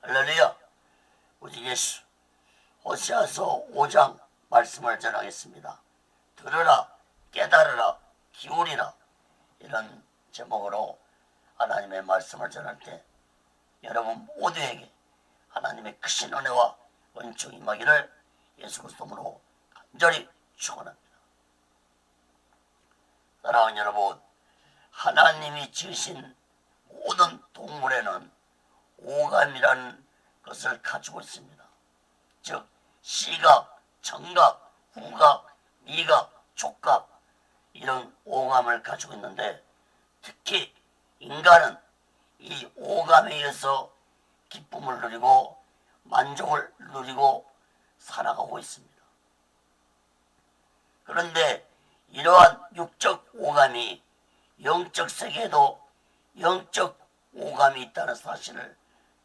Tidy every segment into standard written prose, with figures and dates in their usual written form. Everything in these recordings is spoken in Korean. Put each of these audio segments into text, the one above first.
할렐루야. 오직 예수. 호세아서 5장 말씀을 전하겠습니다. 들으라, 깨달으라, 기울이라. 이런 제목으로 하나님의 말씀을 전할 때 여러분 모두에게 하나님의 크신 은혜와 은총이 임하기를 예수 그리스도로 간절히 축원합니다. 사랑하는 여러분, 하나님이 지으신 모든 동물에는 오감이라는 것을 가지고 있습니다. 즉 시각, 청각, 후각, 미각, 촉각 이런 오감을 가지고 있는데 특히 인간은 이 오감에 의해서 기쁨을 누리고 만족을 누리고 살아가고 있습니다. 그런데 이러한 육적 오감이 영적 세계에도 영적 오감이 있다는 사실을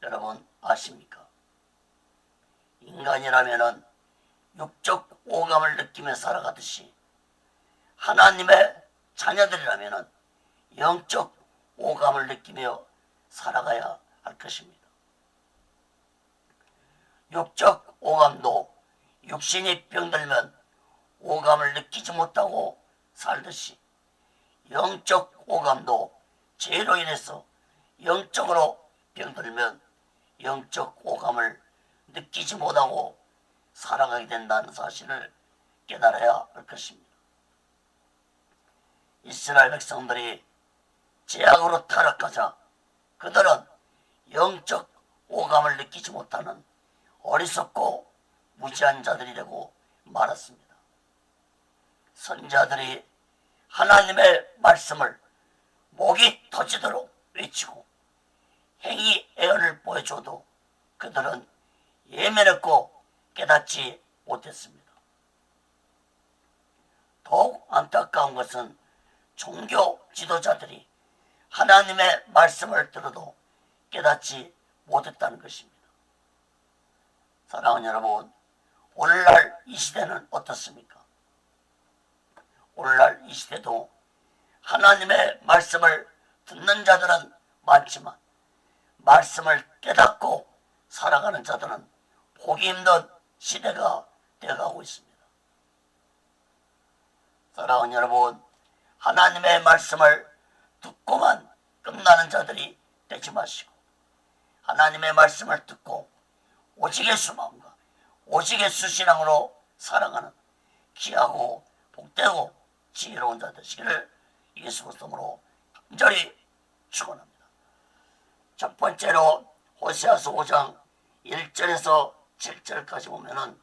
여러분 아십니까? 인간이라면은 육적 오감을 느끼며 살아가듯이 하나님의 자녀들이라면은 영적 오감을 느끼며 살아가야 할 것입니다. 육적 오감도 육신이 병들면 오감을 느끼지 못하고 살듯이 영적 오감도 죄로 인해서 영적으로 병들면 영적 오감을 느끼지 못하고 살아가게 된다는 사실을 깨달아야 할 것입니다. 이스라엘 백성들이 죄악으로 타락하자 그들은 영적 오감을 느끼지 못하는 어리석고 무지한 자들이 되고 말았습니다. 선자들이 하나님의 말씀을 목이 터지도록 외치고 행위 애언을 보여줘도 그들은 예민했고 깨닫지 못했습니다. 더욱 안타까운 것은 종교 지도자들이 하나님의 말씀을 들어도 깨닫지 못했다는 것입니다. 사랑하는 여러분, 오늘날 이 시대는 어떻습니까? 오늘날 이 시대도 하나님의 말씀을 듣는 자들은 많지만 말씀을 깨닫고 살아가는 자들은 보기 힘든 시대가 되어가고 있습니다. 사랑하는 여러분, 하나님의 말씀을 듣고만 끝나는 자들이 되지 마시고 하나님의 말씀을 듣고 오직 예수 마음과 오직 예수 신앙으로 살아가는 귀하고 복되고 지혜로운 자 되시기를 예수 그리스도로 간절히 축원합니다. 첫 번째로 호세아서 5장 1절에서 7절까지 보면은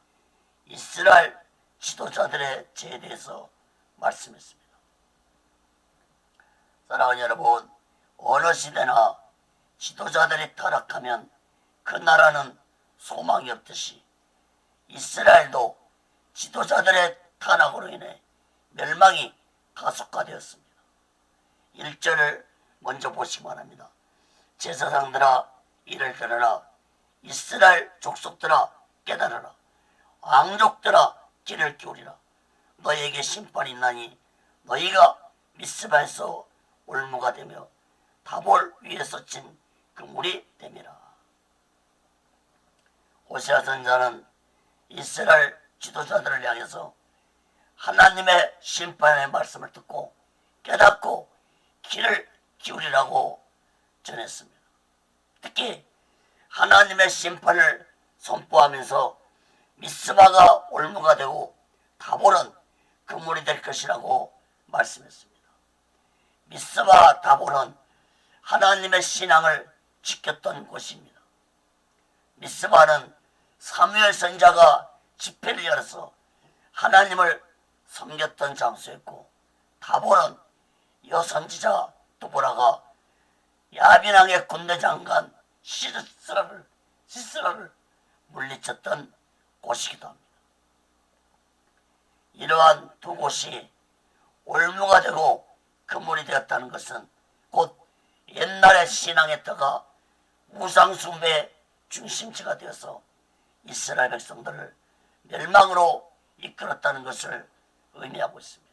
이스라엘 지도자들의 죄에 대해서 말씀했습니다. 사랑하는 여러분, 어느 시대나 지도자들이 타락하면 그 나라는 소망이 없듯이 이스라엘도 지도자들의 타락으로 인해 멸망이 가속화되었습니다. 1절을 먼저 보시기 바랍니다. 제사장들아 이를 들으라. 이스라엘 족속들아 깨달으라. 왕족들아 귀를 기울이라. 너희에게 심판이 있나니 너희가 미스바에서 올무가 되며 다볼 위에서 친 그물이 됨이라. 호세아 선지자는 이스라엘 지도자들을 향해서 하나님의 심판의 말씀을 듣고 깨닫고 귀를 기울이라고 전했습니다. 특히 하나님의 심판을 선포하면서 미스바가 올무가 되고 다볼은 그물이 될 것이라고 말씀했습니다. 미스바 다볼은 하나님의 신앙을 지켰던 곳입니다. 미스바는 사무엘 선지자가 집회를 열어서 하나님을 섬겼던 장소였고 다볼은 여선지자 두보라가 야빈왕의 군대 장관 시스라를 물리쳤던 곳이기도 합니다. 이러한 두 곳이 올무가 되고 그물이 되었다는 것은 곧 옛날의 신앙의 터가 우상숭배의 중심지가 되어서 이스라엘 백성들을 멸망으로 이끌었다는 것을 의미하고 있습니다.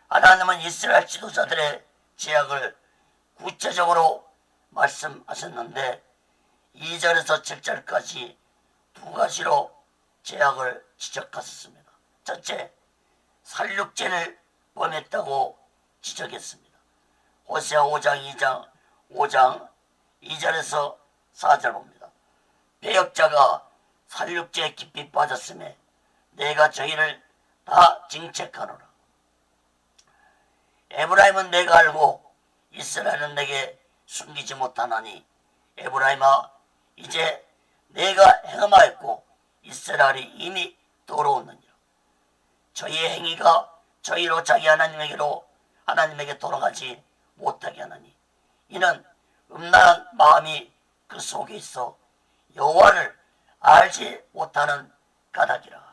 하나님은 이스라엘 지도자들의 죄악을 구체적으로 말씀하셨는데 2절에서 7절까지 두 가지로 죄악을 지적하셨습니다. 첫째, 살육죄를 범했다고 지적했습니다. 호세아 5장 2절에서 4절 봅니다. 배역자가 살육죄에 깊이 빠졌음에 내가 저희를 다 징책하노라. 에브라임은 내가 알고 이스라엘은 내게 숨기지 못하나니 에브라임아 이제 내가 행함하였고 이스라엘이 이미 더러웠느니라. 저희의 행위가 저희로 자기 하나님에게 돌아가지 못하게 하나니 이는 음란한 마음이 그 속에 있어 여호와를 알지 못하는 까닭이라.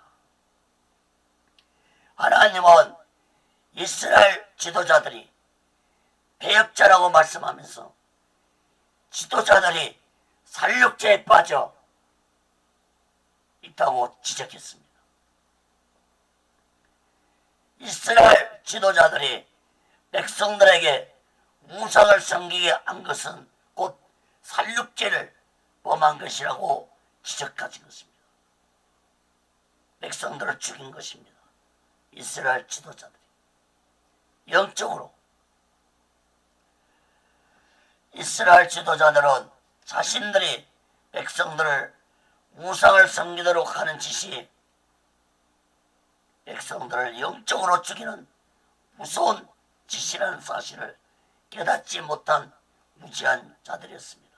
하나님은 이스라엘 지도자들이 배역자라고 말씀하면서 지도자들이 살육죄에 빠져 있다고 지적했습니다. 이스라엘 지도자들이 백성들에게 우상을 섬기게 한 것은 곧 살육죄를 범한 것이라고 지적하신 것입니다. 백성들을 죽인 것입니다. 이스라엘 지도자들이 영적으로 이스라엘 지도자들은 자신들이 백성들을 우상을 섬기도록 하는 짓이 백성들을 영적으로 죽이는 무서운 짓이라는 사실을 깨닫지 못한 무지한 자들이었습니다.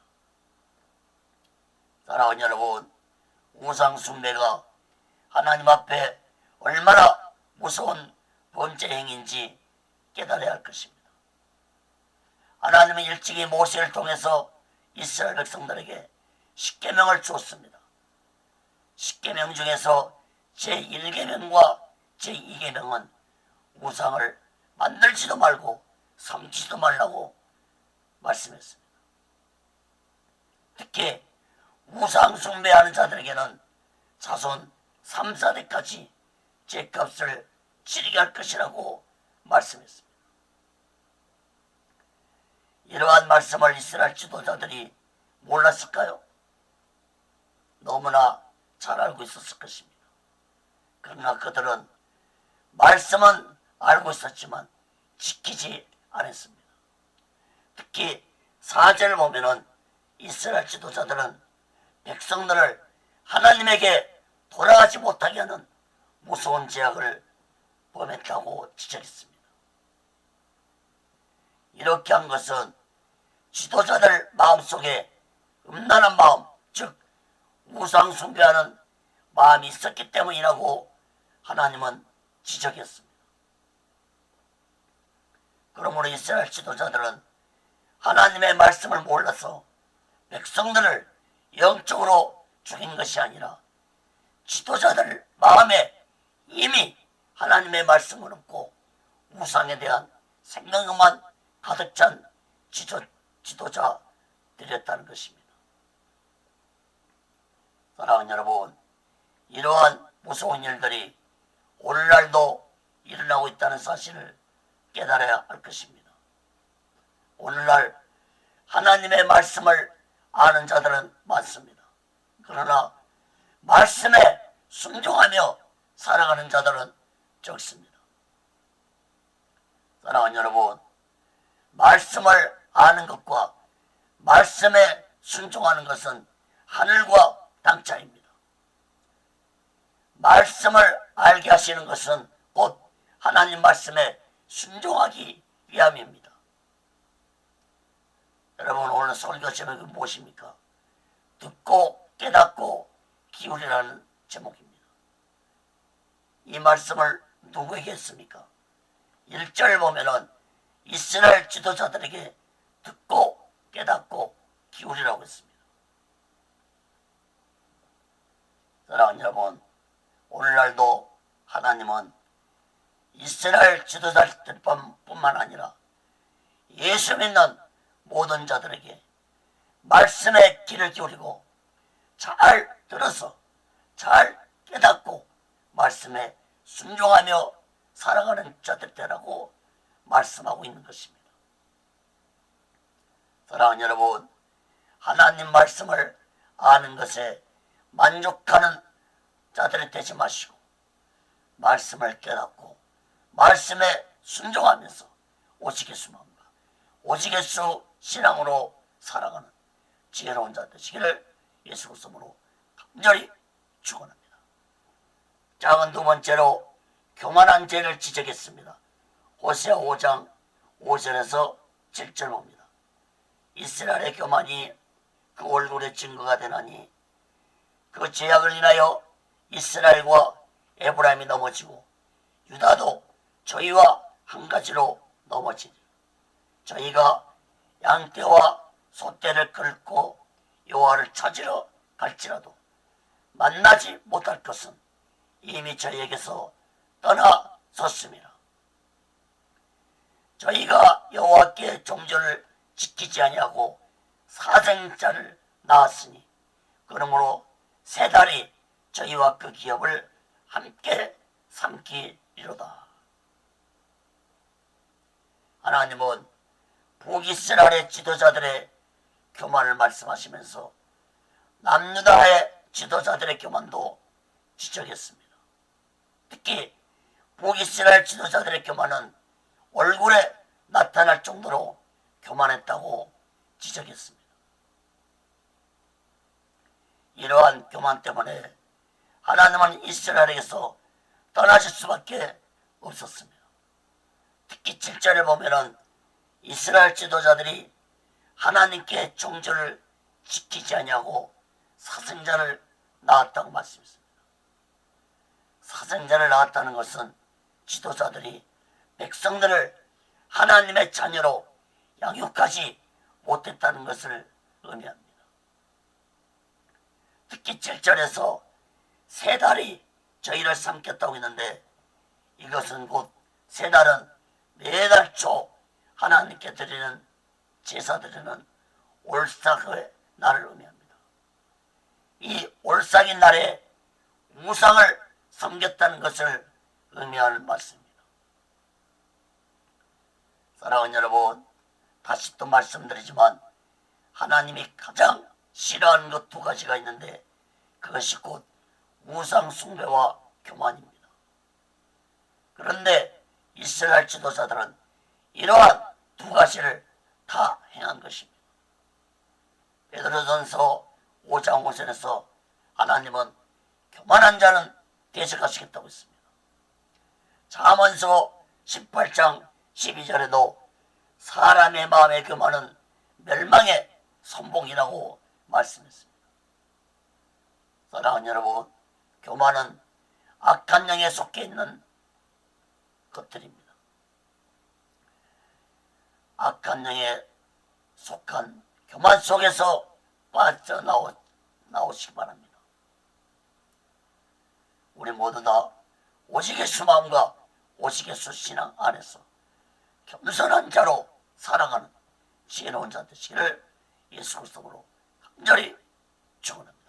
사랑하는 여러분, 우상 숭배가 하나님 앞에 얼마나 무서운 범죄 행위인지 깨달아야 할 것입니다. 하나님은 일찍이 모세를 통해서 이스라엘 백성들에게 십계명을 주었습니다. 십계명 중에서 제1계명과 제2계명은 우상을 만들지도 말고 섬기지도 말라고 말씀했습니다. 특히 우상 숭배하는 자들에게는 자손 3, 4대까지 죄값을 치르게 할 것이라고 말씀했습니다. 이러한 말씀을 이스라엘 지도자들이 몰랐을까요? 너무나 잘 알고 있었을 것입니다. 그러나 그들은 말씀은 알고 있었지만 지키지 않았습니다. 특히 4절을 보면은 이스라엘 지도자들은 백성들을 하나님에게 돌아가지 못하게 하는 무서운 죄악을 범했다고 지적했습니다. 이렇게 한 것은 지도자들 마음속에 음란한 마음, 즉 우상 숭배하는 마음이 있었기 때문이라고 하나님은 지적했습니다. 그러므로 이스라엘 지도자들은 하나님의 말씀을 몰라서 백성들을 영적으로 죽인 것이 아니라 지도자들 마음에 이미 하나님의 말씀을 없고 우상에 대한 생각만 가득 찬 지도자들이었다는 것입니다. 사랑하는 여러분, 이러한 무서운 일들이 오늘날도 일어나고 있다는 사실을 깨달아야 할 것입니다. 오늘날 하나님의 말씀을 아는 자들은 많습니다. 그러나 말씀에 순종하며 살아가는 자들은 적습니다. 사랑하는 여러분, 말씀을 아는 것과 말씀에 순종하는 것은 하늘과 땅 차이입니다. 말씀을 알게 하시는 것은 곧 하나님 말씀에 순종하기 위함입니다. 여러분, 오늘 설교 제목이 무엇입니까? 듣고 깨닫고 기울이라는 제목입니다. 이 말씀을 누구에게 했습니까? 1절 보면은 이스라엘 지도자들에게 듣고 깨닫고 기울이라고 했습니다. 사랑하는 여러분, 오늘날도 하나님은 이스라엘 지도자들뿐만 아니라 예수 믿는 모든 자들에게 말씀에 귀를 기울이고 잘 들어서 잘 깨닫고 말씀에 순종하며 살아가는 자들 되라고 말씀하고 있는 것입니다. 사랑하는 여러분, 하나님 말씀을 아는 것에 만족하는 자들이 되지 마시고 말씀을 깨닫고 말씀에 순종하면서 오직 예수만 오직 예수 신앙으로 살아가는 지혜로운 자 되시기를 예수 그리스도로 간절히 축원합니다. 작은 두 번째로 교만한 죄를 지적했습니다. 호세아 5장 5절에서 7절 봅니다. 이스라엘의 교만이 그 얼굴의 증거가 되나니 그 죄악을 인하여 이스라엘과 에브라임이 넘어지고 유다도 저희와 한 가지로 넘어지니 저희가 양떼와 소떼를 끌고 여호와를 찾으러 갈지라도 만나지 못할 것은 이미 저희에게서 떠나섰습니다. 저희가 여호와께 종전을 지키지 아니하고 사생자를 낳았으니 그러므로 세 달이 저희와 그 기업을 함께 삼키리로다. 하나님은 북이스라엘의 지도자들의 교만을 말씀하시면서 남유다의 지도자들의 교만도 지적했습니다. 특히 북이스라엘 지도자들의 교만은 얼굴에 나타날 정도로 교만했다고 지적했습니다. 이러한 교만 때문에 하나님은 이스라엘에게서 떠나실 수밖에 없었습니다. 특히 7절에 보면은 이스라엘 지도자들이 하나님께 종전을 지키지 아니하고 사생자를 낳았다고 말씀했습니다. 사생자를 낳았다는 것은 지도자들이 백성들을 하나님의 자녀로 양육하지 못했다는 것을 의미합니다. 특히 7절에서 세 달이 저희를 삼켰다고 했는데 이것은 곧 세 달은 매달 초 하나님께 드리는 제사 드리는 올삭의 날을 의미합니다. 이 올삭의 날에 우상을 섬겼다는 것을 의미하는 말씀입니다. 사랑하는 여러분, 다시 또 말씀드리지만 하나님이 가장 싫어하는 것 두 가지가 있는데 그것이 곧 우상 숭배와 교만입니다. 그런데 이스라엘 지도자들은 이러한 두 가지를 다 행한 것입니다. 베드로전서 5장 5절에서 하나님은 교만한 자는 대적하시겠다고 했습니다. 잠언서 18장 12절에도 사람의 마음의 교만은 멸망의 선봉이라고 말씀했습니다. 사랑하는 여러분, 교만은 악한 영에 속해 있는 것들입니다. 악한 영에 속한 교만 속에서 빠져나오시기 바랍니다. 우리 모두 다 오직 예수 마음과 오직 예수 신앙 안에서 겸손한 자로 살아가는 지혜로운 자 되시기를 예수 그리스도로 간절히 축원합니다.